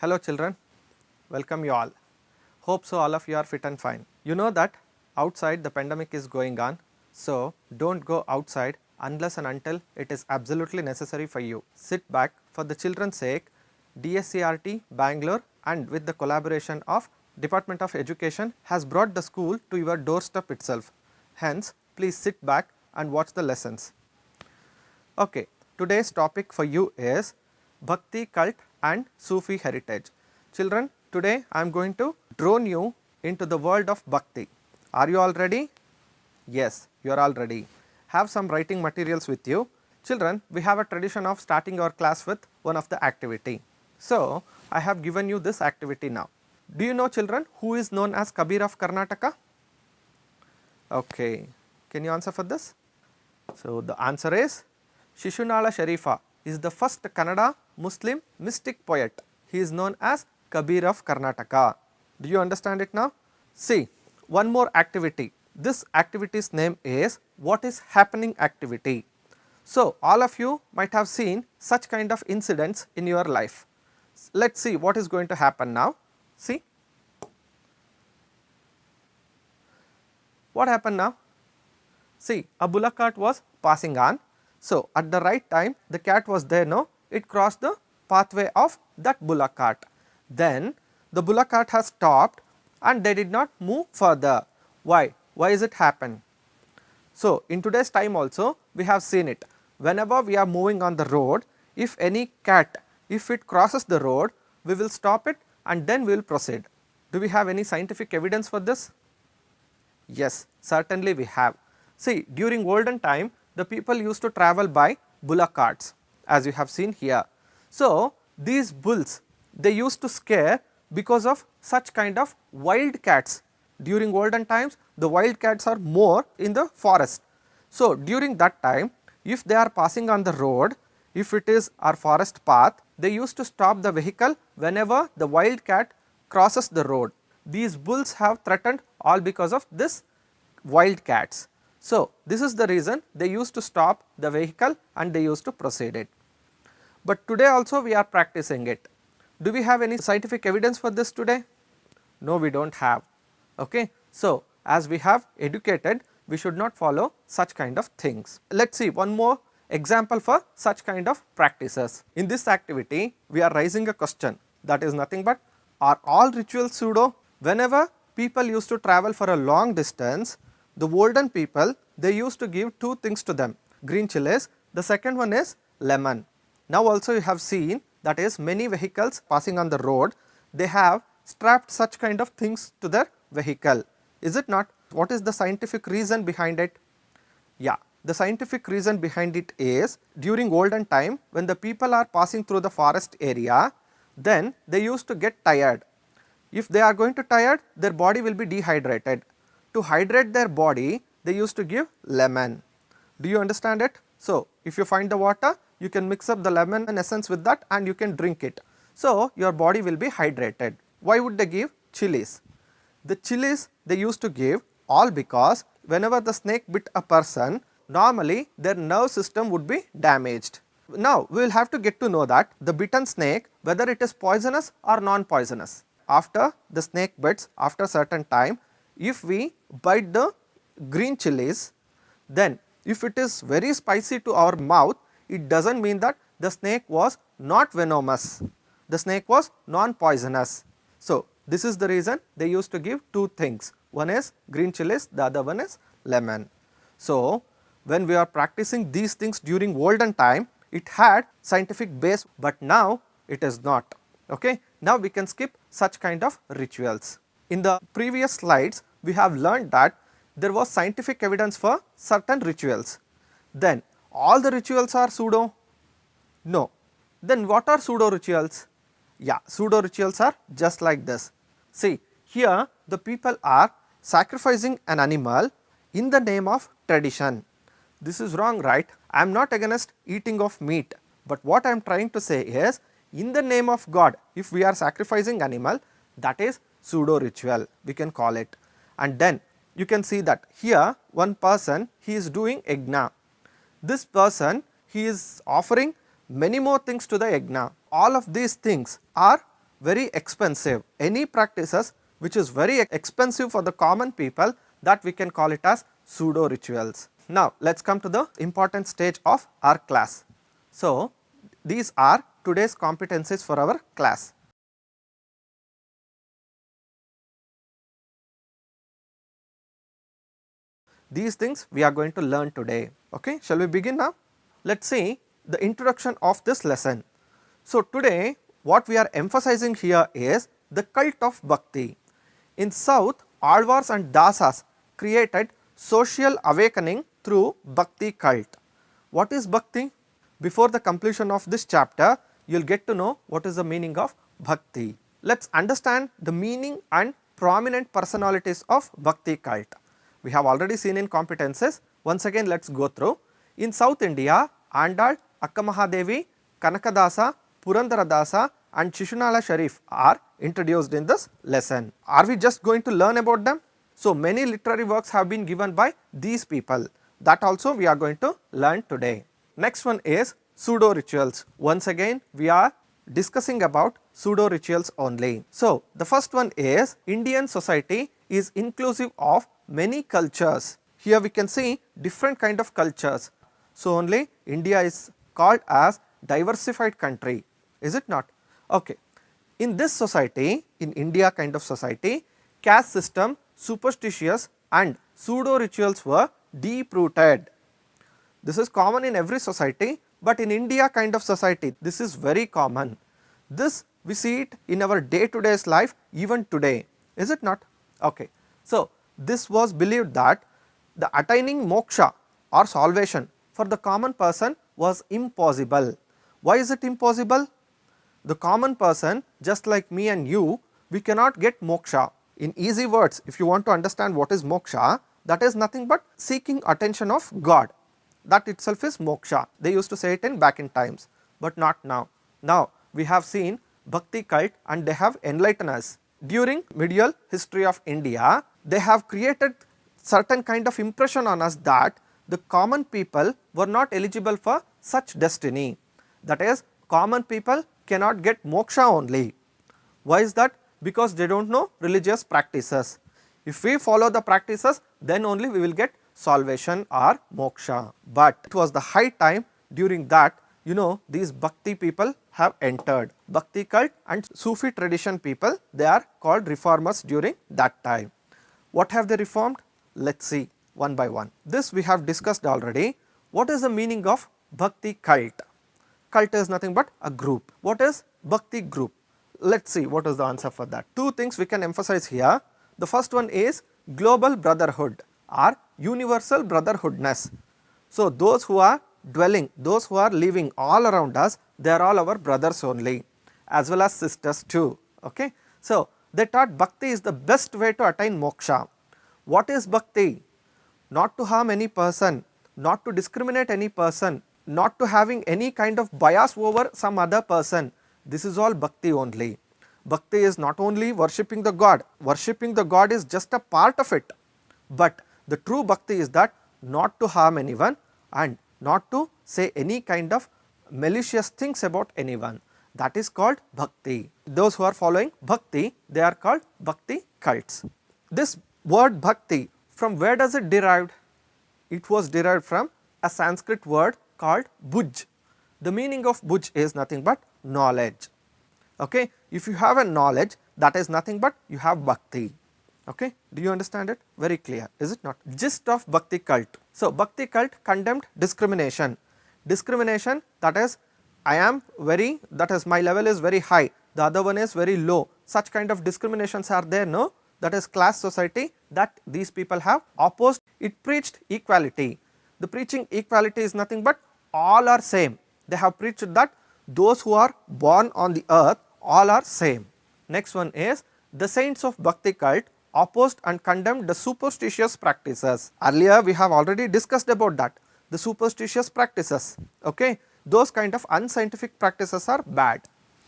Hello children, welcome you all. Hope so all of you are fit and fine. You know that outside the pandemic is going on, so don't go outside unless and until it is absolutely necessary for you. Sit back. For the children's sake, DSCRT Bangalore and with the collaboration of Department of Education has brought the school to your doorstep itself. Hence, please sit back and watch the lessons. Okay, today's topic for you is Bhakti cult and Sufi heritage. Children, today I am going to drone you into the world of Bhakti. Are you all ready? Yes, you are all ready. Have some writing materials with you. Children, we have a tradition of starting our class with one of the activity. So, I have given you this activity now. Do you know children who is known as Kabir of Karnataka? Okay, can you answer for this? So, the answer is Shishunala Sharifa is the first Kannada Muslim mystic poet. He is known as Kabir of Karnataka. Do you understand it now? See, one more activity. This activity's name is What is Happening activity. So, all of you might have seen such kind of incidents in your life. Let us see what is going to happen now. See, what happened now? See, a bullock cart was passing on. So, at the right time the cat was there, no, it crossed the pathway of that bullock cart. Then the bullock cart has stopped and they did not move further. Why? Why is it happen? So, in today's time also we have seen it. Whenever we are moving on the road, if any cat, if it crosses the road, we will stop it and then we will proceed. Do we have any scientific evidence for this? Yes, certainly we have. See, during olden time the people used to travel by bullock carts, as you have seen here. So, these bulls, they used to scare because of such kind of wild cats. During olden times the wild cats are more in the forest. So, during that time if they are passing on the road, if it is our forest path, they used to stop the vehicle whenever the wild cat crosses the road. These bulls have threatened all because of this wild cats. So, this is the reason they used to stop the vehicle and they used to proceed it. But today also we are practicing it. Do we have any scientific evidence for this today? No, we do not have. Okay. So, as we have educated, we should not follow such kind of things. Let us see one more example for such kind of practices. In this activity, we are raising a question, that is nothing but, are all rituals pseudo? Whenever people used to travel for a long distance, the olden people, they used to give two things to them, green chilies, the second one is lemon. Now also you have seen, that is many vehicles passing on the road, they have strapped such kind of things to their vehicle. Is it not? What is the scientific reason behind it? Yeah, the scientific reason behind it is, during olden time when the people are passing through the forest area, then they used to get tired. If they are going to tired, their body will be dehydrated. To hydrate their body, they used to give lemon. Do you understand it? So, if you find the water, you can mix up the lemon and essence with that and you can drink it. So, your body will be hydrated. Why would they give chilies? The chilies they used to give all because whenever the snake bit a person, normally their nerve system would be damaged. Now, we will have to get to know that the bitten snake, whether it is poisonous or non-poisonous. After the snake bites, after certain time, if we bite the green chilies, then if it is very spicy to our mouth, it does not mean that the snake was not venomous, the snake was non-poisonous. So, this is the reason they used to give two things, one is green chilies, the other one is lemon. So, when we are practicing these things during olden time, it had scientific base, but now it is not. Okay. Now, we can skip such kind of rituals. In the previous slides, we have learned that there was scientific evidence for certain rituals. Then all the rituals are pseudo? No. Then what are pseudo rituals? Yeah, pseudo rituals are just like this. See, here the people are sacrificing an animal in the name of tradition. This is wrong, right? I am not against eating of meat, but what I am trying to say is, in the name of God, if we are sacrificing animal, that is pseudo ritual, we can call it. And then you can see that here one person, he is doing yajna. This person, he is offering many more things to the yajna. All of these things are very expensive. Any practices which is very expensive for the common people, that we can call it as pseudo rituals. Now, let us come to the important stage of our class. So, these are today's competencies for our class. These things we are going to learn today. Okay, shall we begin now? Let us see the introduction of this lesson. So, today what we are emphasizing here is the cult of Bhakti. In South, Alvars and Dasas created social awakening through Bhakti cult. What is Bhakti? Before the completion of this chapter, you will get to know what is the meaning of Bhakti. Let us understand the meaning and prominent personalities of Bhakti cult. We have already seen in competences. Once again, let us go through. In South India, Andal, Akkamahadevi, Kanakadasa, Purandaradasa and Shishunala Sharif are introduced in this lesson. Are we just going to learn about them? So, many literary works have been given by these people, that also we are going to learn today. Next one is pseudo rituals. Once again, we are discussing about pseudo rituals only. So, the first one is Indian society is inclusive of many cultures. Here we can see different kind of cultures. So, only India is called as diversified country, is it not? Okay. In this society, in India kind of society, caste system, superstitious and pseudo rituals were deep rooted. This is common in every society, but in India kind of society, this is very common. This we see it in our day to day life even today, is it not? Okay. So, this was believed that the attaining moksha or salvation for the common person was impossible. Why is it impossible? The common person, just like me and you, we cannot get moksha. In easy words, if you want to understand what is moksha, that is nothing but seeking attention of God. That itself is moksha. They used to say it in back in times, but not now. Now, we have seen Bhakti cult and they have enlightened us. During medieval history of India, they have created certain kind of impression on us that the common people were not eligible for such destiny. That is, common people cannot get moksha only. Why is that? Because they do not know religious practices. If we follow the practices, then only we will get salvation or moksha. But it was the high time during that, these Bhakti people have entered. Bhakti cult and Sufi tradition people, they are called reformers during that time. What have they reformed? Let us see one by one. This we have discussed already. What is the meaning of Bhakti cult? Cult is nothing but a group. What is Bhakti group? Let us see what is the answer for that. Two things we can emphasize here. The first one is global brotherhood or universal brotherhoodness. So, those who are dwelling, those who are living all around us, they are all our brothers only, as well as sisters too. Okay? So, they taught Bhakti is the best way to attain moksha. What is Bhakti? Not to harm any person, not to discriminate any person, not to having any kind of bias over some other person. This is all Bhakti only. Bhakti is not only worshipping the God is just a part of it, but the true Bhakti is that not to harm anyone and not to say any kind of malicious things about anyone. That is called Bhakti. Those who are following Bhakti, they are called Bhakti cults. This word Bhakti, from where does it derived? It was derived from a Sanskrit word called Bhuj. The meaning of Bhuj is nothing but knowledge. Okay? If you have a knowledge, that is nothing but you have Bhakti. Okay? Do you understand it? Very clear, is it not? Gist of Bhakti cult. So, Bhakti cult condemned discrimination. Discrimination, that is, that is my level is very high, the other one is very low. Such kind of discriminations are there, no? That is class society that these people have opposed. It preached equality. The preaching equality is nothing but all are same. They have preached that those who are born on the earth, all are same. Next one is the saints of Bhakti cult opposed and condemned the superstitious practices. Earlier we have already discussed about that, the superstitious practices. Okay? Those kind of unscientific practices are bad.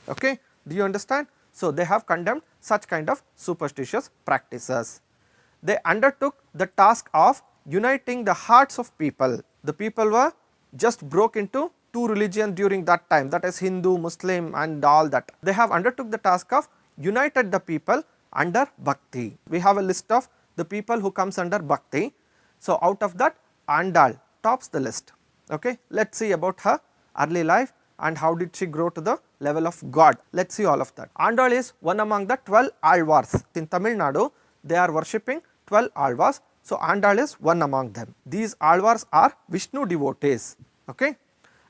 Okay? Do you understand? So, they have condemned such kind of superstitious practices. They undertook the task of uniting the hearts of people. The people were just broke into two religions during that time, that is Hindu, Muslim and all that. They have undertook the task of united the people under Bhakti. We have a list of the people who comes under Bhakti. So, out of that Andal tops the list. Okay. Let us see about her early life and how did she grow to the level of God. Let us see all of that. Andal is one among the 12 Alvars. In Tamil Nadu, they are worshipping 12 Alvars. So, Andal is one among them. These Alvars are Vishnu devotees. Okay.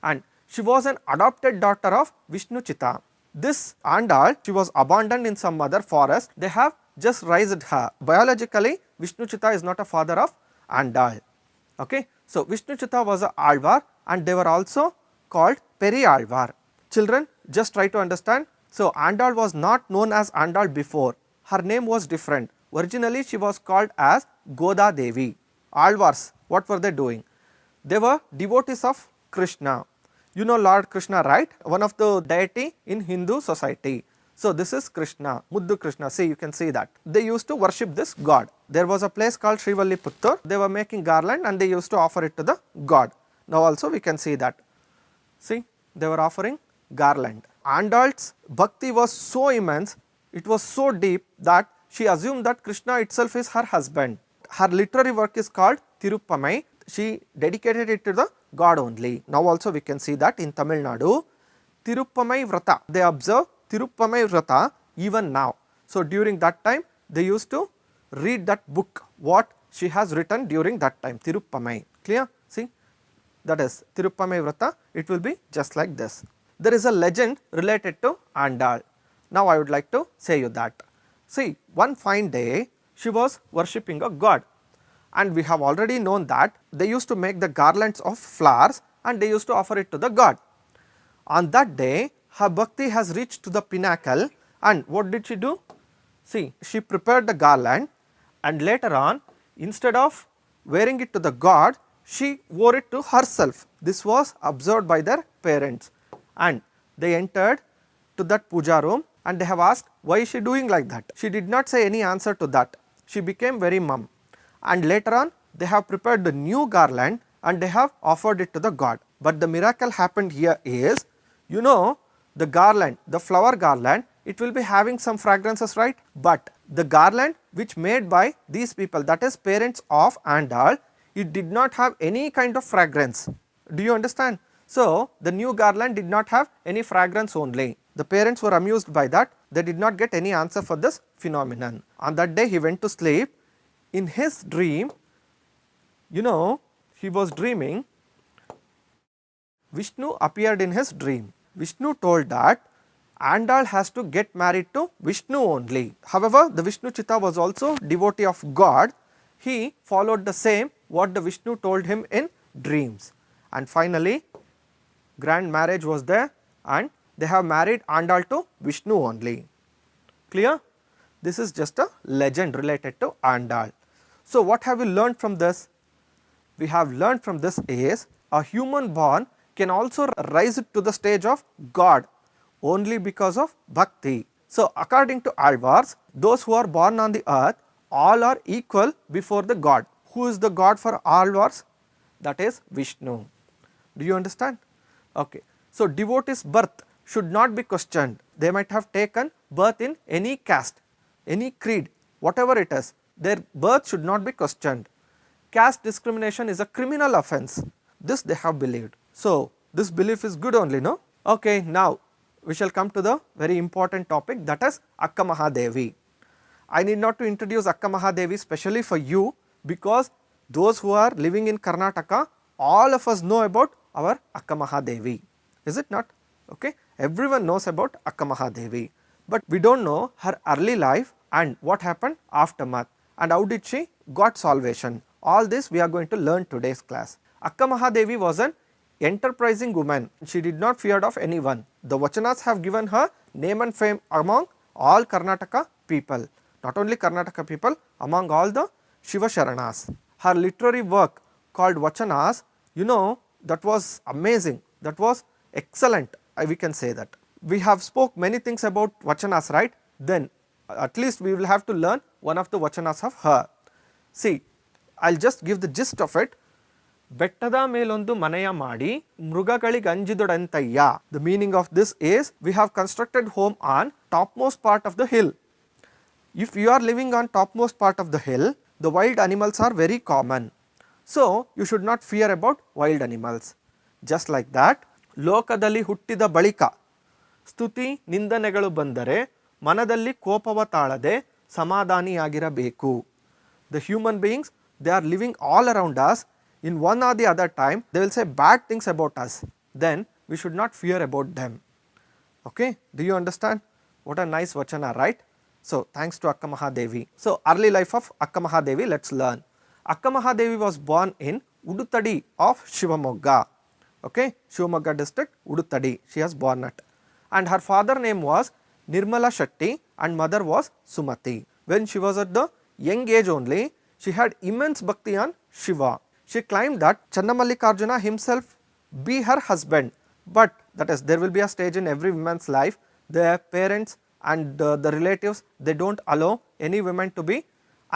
And she was an adopted daughter of Vishnu Chitta. This Andal, she was abandoned in some other forest. They have just raised her. Biologically, Vishnu Chitta is not a father of Andal. Okay. So, Vishnu Chitta was a Alvar and they were also called Peri Alvar. Children, just try to understand. So, Andal was not known as Andal before. Her name was different. Originally, she was called as Goda Devi. Alvars, what were they doing? They were devotees of Krishna. You know Lord Krishna, right? One of the deity in Hindu society. So, this is Krishna, Muddu Krishna. See, you can see that. They used to worship this god. There was a place called Srivalli-Puttur. They were making garland and they used to offer it to the god. Now, also we can see that. See, they were offering garland. Andal's bhakti was so immense, it was so deep that she assumed that Krishna itself is her husband. Her literary work is called Tiruppamai. She dedicated it to the god only. Now also we can see that in Tamil Nadu, Tiruppamai Vrata, they observe Tiruppamai Vrata even now. So, during that time they used to read that book what she has written during that time, Tiruppamai. Clear? See, that is Tiruppamai Vrata, it will be just like this. There is a legend related to Andal. Now, I would like to say you that. See, one fine day she was worshipping a god and we have already known that they used to make the garlands of flowers and they used to offer it to the god. On that day her bhakti has reached to the pinnacle and what did she do? See, she prepared the garland and later on instead of wearing it to the god, she wore it to herself. This was observed by their parents and they entered to that puja room and they have asked why is she doing like that. She did not say any answer to that. She became very mum and later on they have prepared the new garland and they have offered it to the god. But the miracle happened here is, you know, the garland, the flower garland, it will be having some fragrances, right? But the garland which made by these people, that is parents of Andal, it did not have any kind of fragrance. Do you understand? So, the new garland did not have any fragrance only. The parents were amused by that, they did not get any answer for this phenomenon. On that day he went to sleep. In his dream, you know, he was dreaming, Vishnu appeared in his dream. Vishnu told that Andal has to get married to Vishnu only. However, the Vishnu Chitta was also devotee of God. He followed the same what the Vishnu told him in dreams. And finally, grand marriage was there and they have married Andal to Vishnu only. Clear? This is just a legend related to Andal. So, what have we learned from this? We have learned from this is a human born can also rise to the stage of God only because of bhakti. So, according to Alvars, those who are born on the earth all are equal before the God. Who is the God for Alvars? That is Vishnu. Do you understand? Okay. So, devotees' birth should not be questioned. They might have taken birth in any caste, any creed, whatever it is, their birth should not be questioned. Caste discrimination is a criminal offence. This they have believed. So, this belief is good only, no? Okay, now we shall come to the very important topic, that is Akka Mahadevi. I need not to introduce Akka Mahadevi specially for you because those who are living in Karnataka, all of us know about our Akka Mahadevi, is it not? Okay, everyone knows about Akka Mahadevi, but we do not know her early life and what happened aftermath and how did she got salvation. All this we are going to learn today's class. Akka Mahadevi was an enterprising woman. She did not fear of anyone. The Vachanas have given her name and fame among all Karnataka people. Not only Karnataka people, among all the Shiva Sharanas. Her literary work called Vachanas, you know, that was amazing, that was excellent, we can say that. We have spoke many things about Vachanas, right? Then at least we will have to learn one of the Vachanas of her. See, I will just give the gist of it. ಬೆಟ್ಟದ ಮೇಲೊಂದು ಮನೆಯ ಮಾಡಿ ಮೃಗಗಳಿಗಂಜಿದೊಡಂತಯ್ಯ. The meaning of this is we have constructed home on topmost part of the hill. If you are living on topmost part of the hill, the wild animals are very common. So you should not fear about wild animals. Just like that, ಲೋಕದಲ್ಲಿ ಹುಟ್ಟಿದ ಬಳಿಕ ಸ್ತುತಿ ನಿಂದನೆಗಳು ಬಂದರೆ ಮನದಲ್ಲಿ ಕೋಪವ ತಾಳದೆ ಸಮಾಧಾನಿಯಾಗಿರಬೇಕು. The human beings, they are living all around us. In one or the other time, they will say bad things about us. Then we should not fear about them. Okay, do you understand? What a nice vachana, right? So thanks to Akka Mahadevi. So early life of Akka Mahadevi, let's learn. Akka Mahadevi was born in Udutadi of Shivamogga. Okay, Shivamogga district, Udutadi, she was born at. And her father name was Nirmala Shetty and mother was Sumati. When she was at the young age only, she had immense bhakti on Shiva. She claimed that Channamallikarjuna himself be her husband, but that is, there will be a stage in every woman's life, their parents and the relatives, they don't allow any women to be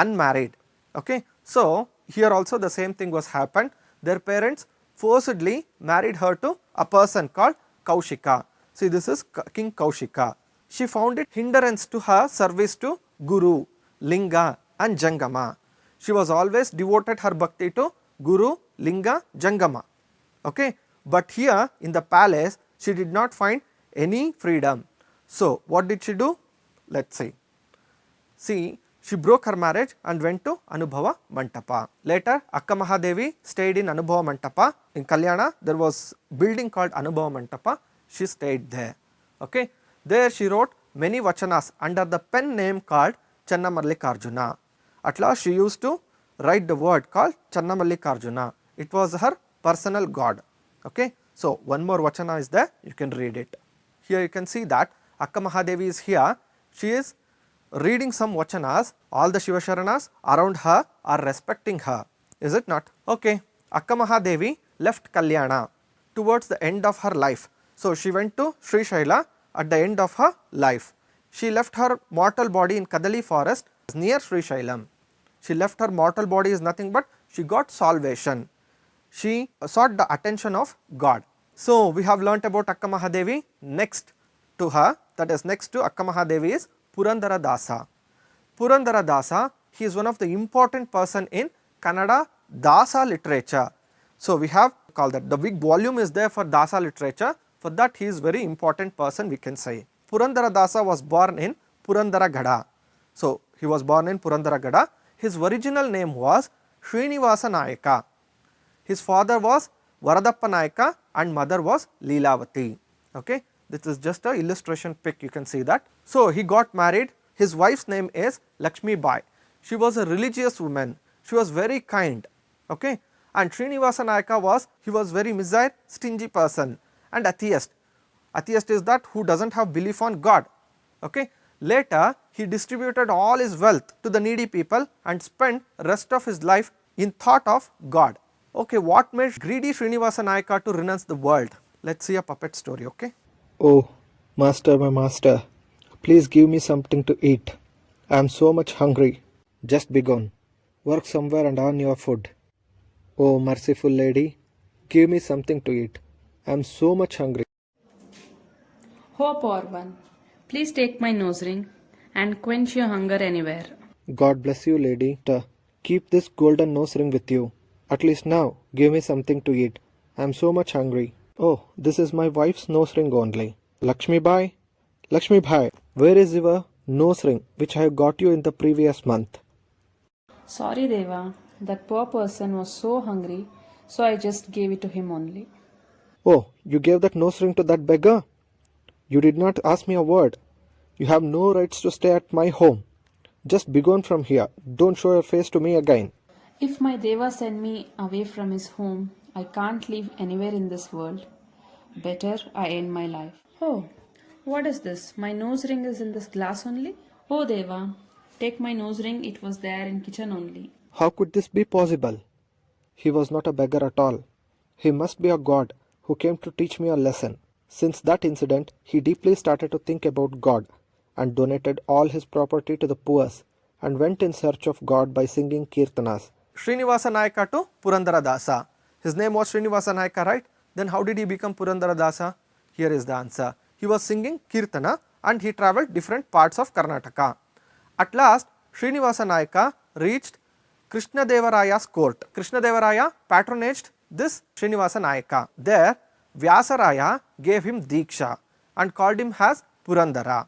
unmarried. Okay, so here also the same thing was happened. Their parents forcibly married her to a person called Kaushika. See, this is King Kaushika. She found it hindrance to her service to Guru, Linga and Jangama. She was always devoted her bhakti to Guru, Linga, Jangama. Okay, but here in the palace she did not find any freedom. So what did she do? Let's see. See, she broke her marriage and went to Anubhava Mantapa. Later Akka Mahadevi stayed in Anubhava Mantapa. In Kalyana there was building called Anubhava Mantapa. She stayed there. Okay, there she wrote many vachanas under the pen name called Channamallikarjuna. At last she used to write the word called Channamallikarjuna. It was her personal god. Okay, so one more vachana is there, you can read it. Here you can see that Akka Mahadevi is here. She is reading some vachanas. All the Shivasharanas around her are respecting her. Is it not? Okay, Akka Mahadevi left Kalyana towards the end of her life. So she went to Sri Shaila at the end of her life. She left her mortal body in Kadali forest near Sri Shailam. She left her mortal body is nothing but she got salvation. She sought the attention of God. So we have learnt about Akka Mahadevi. Next to her, that is next to Akka Mahadevi is Purandara Dasa. Purandara Dasa, he is one of the important person in Kannada Dasa literature. So we have called that, the big volume is there for Dasa literature. For that he is very important person, we can say. Purandara Dasa was born in Purandaragada. So he was born in Purandaragada. His original name was Srinivasa Nayaka. His father was Varadappa Nayaka and mother was Leelavati. Okay, this is just a illustration pic, you can see that. So he got married. His wife's name is Lakshmi Bai. She was a religious woman. She was very kind. Okay, and Srinivasa Nayaka was, he was very miser, stingy person and atheist. Atheist is that who doesn't have belief on God. Okay, later he distributed all his wealth to the needy people and spent rest of his life in thought of God. Okay, what made greedy Srinivasa Nayaka to renounce the world? Let's see a puppet story. Okay. Oh, master, my master, please give me something to eat. I am so much hungry. Just begone. Work somewhere and earn your food. Oh, merciful lady, give me something to eat. I am so much hungry. Oh, poor one, please take my nose ring and quench your hunger anywhere. God bless you, lady. Keep this golden nose ring with you. At least now, give me something to eat. I am so much hungry. Oh, this is my wife's nose ring only. Lakshmi Bai, Lakshmi Bai, where is your nose ring which I got you in the previous month? Sorry, Deva, that poor person was so hungry, so I just gave it to him only. Oh, you gave that nose ring to that beggar? You did not ask me a word. You have no rights to stay at my home. Just begone from here. Don't show your face to me again. If my Deva sent me away from his home, I can't live anywhere in this world. Better I end my life. Oh, what is this? My nose ring is in this glass only? Oh, Deva, take my nose ring. It was there in kitchen only. How could this be possible? He was not a beggar at all. He must be a god who came to teach me a lesson. Since that incident, he deeply started to think about God and donated all his property to the poor and went in search of God by singing kirtanas. Srinivasa Nayaka to Purandara Dasa. His name was Srinivasa Nayaka, right? Then how did he become Purandara Dasa? Here is the answer. He was singing Kirtana and he travelled different parts of Karnataka. At last, Srinivasa Nayaka reached Krishna Devaraya's court. Krishna Devaraya patronaged this Srinivasa Nayaka. There, Vyasaraya gave him Diksha and called him as Purandara.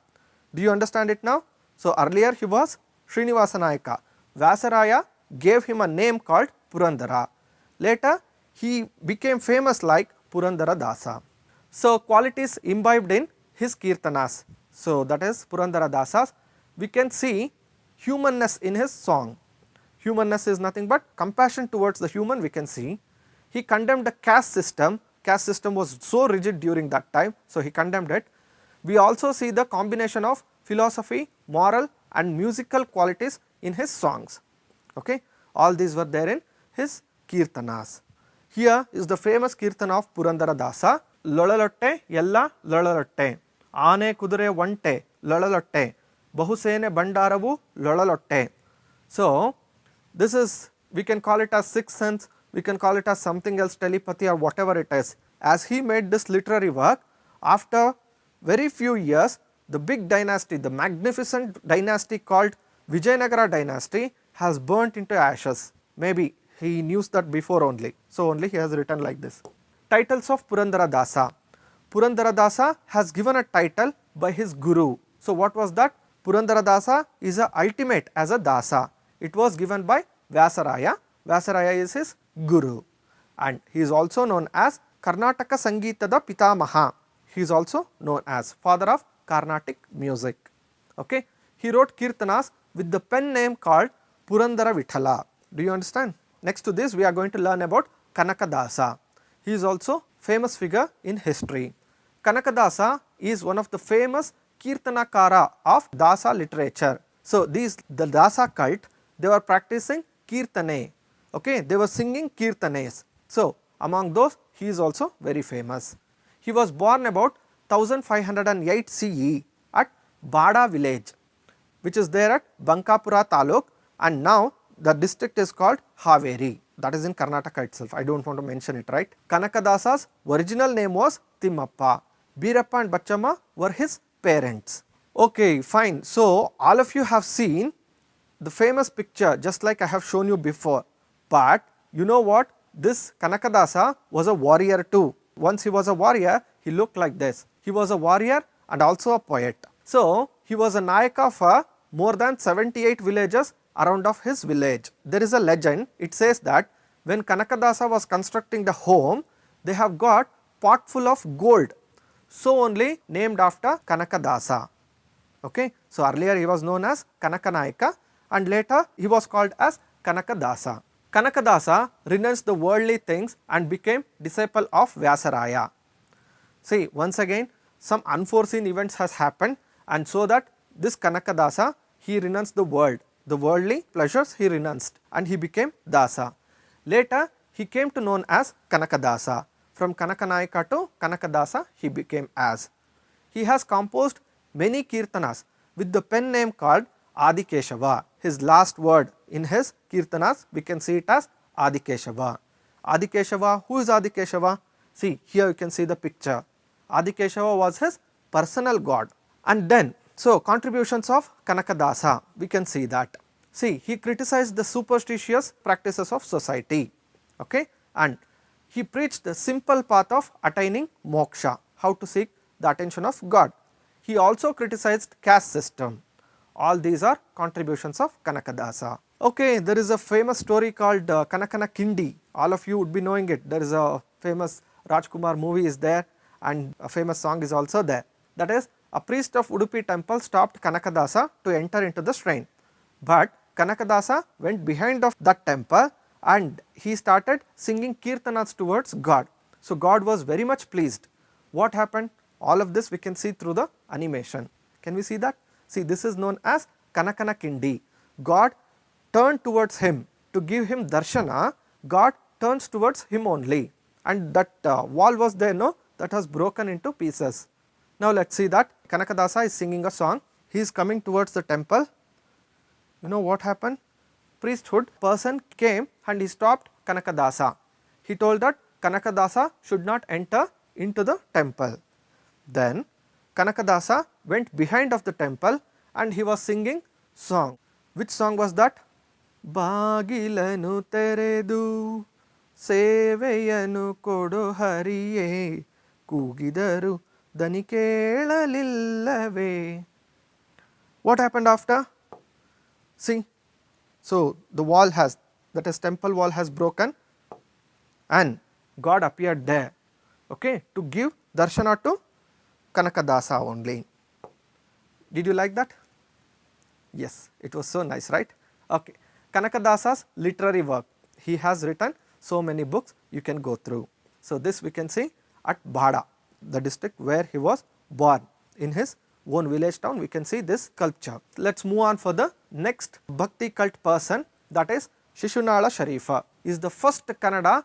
Do you understand it now? So, earlier he was Srinivasa Nayaka. Vyasaraya gave him a name called Purandara. Later, he became famous like Purandara Dasa. So, qualities imbibed in his Kirtanas. So, that is Purandara Dasas. We can see humanness in his song. Humanness is nothing but compassion towards the human we can see. He condemned the caste system. Caste system was so rigid during that time, so he condemned it. We also see the combination of philosophy, moral and musical qualities in his songs. Okay? All these were there in his Kirtanas. Here is the famous Kirtana of Purandara Dasa. Lolalotte Yella Lolalotte, Ane Kudure Vante Lolalotte, Bahusene Bandaravu Lolalotte. So, this is, we can call it as sixth sense, we can call it as something else, telepathy or whatever it is. As he made this literary work, after very few years, the big dynasty, the magnificent dynasty called Vijayanagara dynasty has burnt into ashes. Maybe he knew that before only, so only he has written like this. Titles of Purandara Dasa. Purandara Dasa has given a title by his guru. So, what was that? Purandara Dasa is a ultimate as a Dasa. It was given by Vyasaraya. Vyasaraya is his guru and he is also known as Karnataka Sangeetada Pitamaha. He is also known as father of Carnatic music. Okay? He wrote Kirtanas with the pen name called Purandara Vithala. Do you understand? Next to this we are going to learn about Kanakadasa. He is also famous figure in history. Kanakadasa is one of the famous Kirtanakara of Dasa literature. So, the Dasa cult, they were practicing Kirtane. Okay, they were singing Kirtanes. So, among those he is also very famous. He was born about 1508 CE at Bada village, which is there at Bankapura Taluk, and now the district is called Haveri. That is in Karnataka itself. I do not want to mention it, right. Kanakadasa's original name was Timmappa. Birappa and Bachama were his parents. Okay, fine. So, all of you have seen the famous picture just like I have shown you before, but you know what, this Kanakadasa was a warrior too. Once he was a warrior, he looked like this. He was a warrior and also a poet. So, he was a Nayaka for more than 78 villages around of his village. There is a legend, it says that when Kanakadasa was constructing the home, they have got pot full of gold, so only named after Kanakadasa. Okay? So, earlier he was known as Kanakanayaka and later he was called as Kanakadasa. Kanakadasa renounced the worldly things and became disciple of Vyasaraya. See, once again some unforeseen events has happened, and so that this Kanakadasa, he renounced the world, the worldly pleasures he renounced and he became Dasa. Later he came to known as Kanakadasa. From Kanakanayaka to Kanakadasa he became as. He has composed many Kirtanas with the pen name called Adikeshava. His last word in his Kirtanas, we can see it as Adikeshava. Adikeshava, who is Adikeshava? See, here you can see the picture. Adikeshava was his personal god. And then, so contributions of Kanakadasa, we can see that. See, he criticized the superstitious practices of society, okay, and he preached the simple path of attaining moksha, how to seek the attention of God. He also criticized caste system. All these are contributions of Kanakadasa. Okay, there is a famous story called Kanakana Kindi. All of you would be knowing it. There is a famous Rajkumar movie is there and a famous song is also there. That is, a priest of Udupi temple stopped Kanakadasa to enter into the shrine. But Kanakadasa went behind of that temple and he started singing Kirtanas towards God. So, God was very much pleased. What happened? All of this we can see through the animation. Can we see that? See, this is known as Kanakana Kindi. God turned towards him to give him darshana. God turns towards him only, and that wall was there, no, that has broken into pieces. Now let us see that Kanakadasa is singing a song. He is coming towards the temple. You know what happened? Priesthood person came and he stopped Kanakadasa. he told that Kanakadasa should not enter into the temple. Then Kanakadasa went behind of the temple and he was singing song. Which song was that? Bagilanu teredu seveyanu kodu hariye kugidaru dani kelalillave. What happened after? See, so the wall has, that is temple wall has broken and God appeared there, okay, to give darshana to Kanakadasa only. Did you like that? Yes, it was so nice, right? Okay. Kanakadasa's literary work, he has written so many books you can go through. So this we can see at Bhada, the district where he was born. In his own village town we can see this sculpture. Let us move on for the next Bhakti cult person, that is Shishunala Sharifa. He is the first Kannada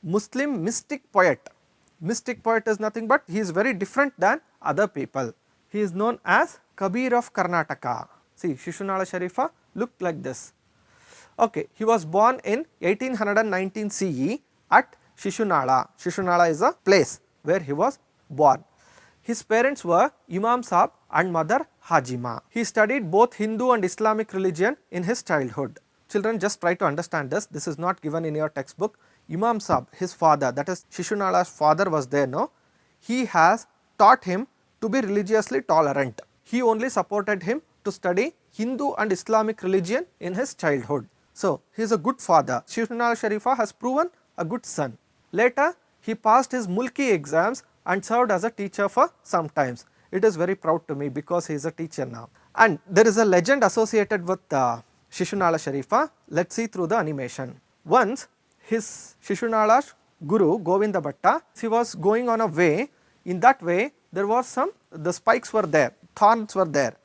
Muslim mystic poet. Mystic poet is nothing but he is very different than other people. He is known as Kabir of Karnataka. See, Shishunala Sharifa looked like this. Okay, he was born in 1819 CE at Shishunala. Shishunala is a place where he was born. His parents were Imam Saab and mother Hajima. He studied both Hindu and Islamic religion in his childhood. Children, just try to understand this. This is not given in your textbook. Imam Saab, his father, that is Shishunala's father was there, no? He has taught him to be religiously tolerant. He only supported him to study Hindu and Islamic religion in his childhood. So, he is a good father. Shishunala Sharifa has proven a good son. Later, he passed his Mulki exams and served as a teacher for some times. It is very proud to me because he is a teacher now. And there is a legend associated with Shishunala Sharifa. Let us see through the animation. Once, his Shishunala's guru Govinda Bhatta, he was going on a way. In that way, there was the spikes were there, thorns were there.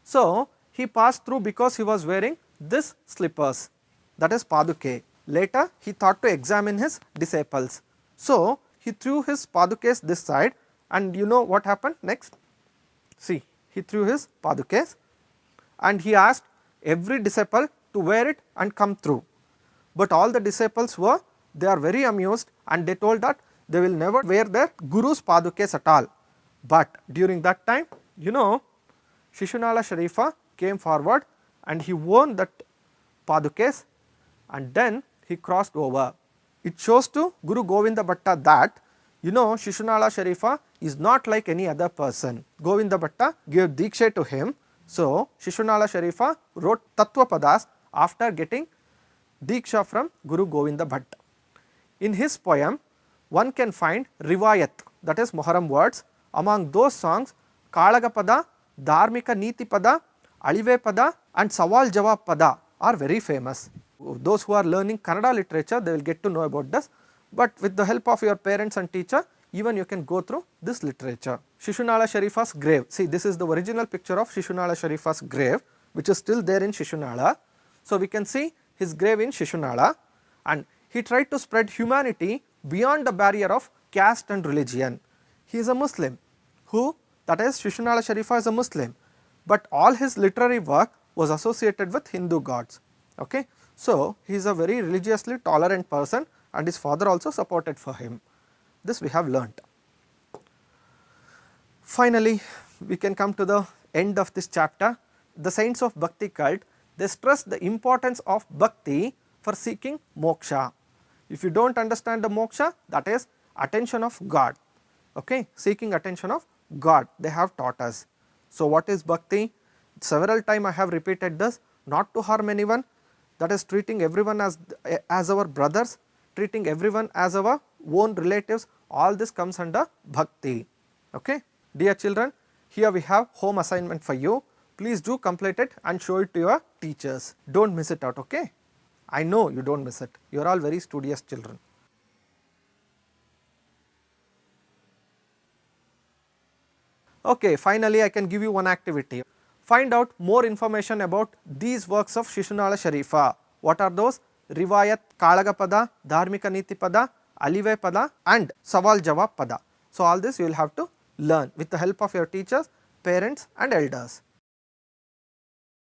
So, he passed through because he was wearing this slippers, that is Paduke. Later, he thought to examine his disciples. So, he threw his Padukes this side and you know what happened next? See, he threw his Padukes and he asked every disciple to wear it and come through. But all the disciples they are very amused and they told that they will never wear their Guru's Padukes at all. But during that time, you know, Shishunala Sharifa came forward and he worn that Padukes and then he crossed over. It shows to Guru Govinda Bhatta that, you know, Shishunala Sharifa is not like any other person. Govinda Bhatta gave Diksha to him. So, Shishunala Sharifa wrote Tattvapadas after getting Diksha from Guru Govinda Bhatta. In his poem, one can find Rivayat, that is Muharram words. Among those songs, Kalagapada, Dharmika Niti Pada, Alive Pada and Sawal Jawab Pada are very famous. Those who are learning Kannada literature, they will get to know about this, but with the help of your parents and teacher, even you can go through this literature. Shishunala Sharifa's grave, see this is the original picture of Shishunala Sharifa's grave which is still there in Shishunala. So, we can see his grave in Shishunala and he tried to spread humanity beyond the barrier of caste and religion. He is a Muslim that is Shishunala Sharifa is a Muslim, but all his literary work was associated with Hindu gods. Okay? So, he is a very religiously tolerant person and his father also supported for him. This we have learnt. Finally, we can come to the end of this chapter. The saints of Bhakti cult, they stress the importance of Bhakti for seeking moksha. If you do not understand the moksha, that is attention of God, okay? Seeking attention of God, they have taught us. So, what is Bhakti? Several times I have repeated this, not to harm anyone, that is treating everyone as our brothers, treating everyone as our own relatives, all this comes under Bhakti. Okay? Dear children, here we have home assignment for you. Please do complete it and show it to your teachers. Do not miss it out, okay? I know you do not miss it. You are all very studious children. Okay, finally I can give you one activity. Find out more information about these works of Shishunala Sharifa. What are those? Rivayat, Kalagapada, Dharmika Niti Pada, Alive Pada and Sawal Jawab Pada. So, all this you will have to learn with the help of your teachers, parents and elders.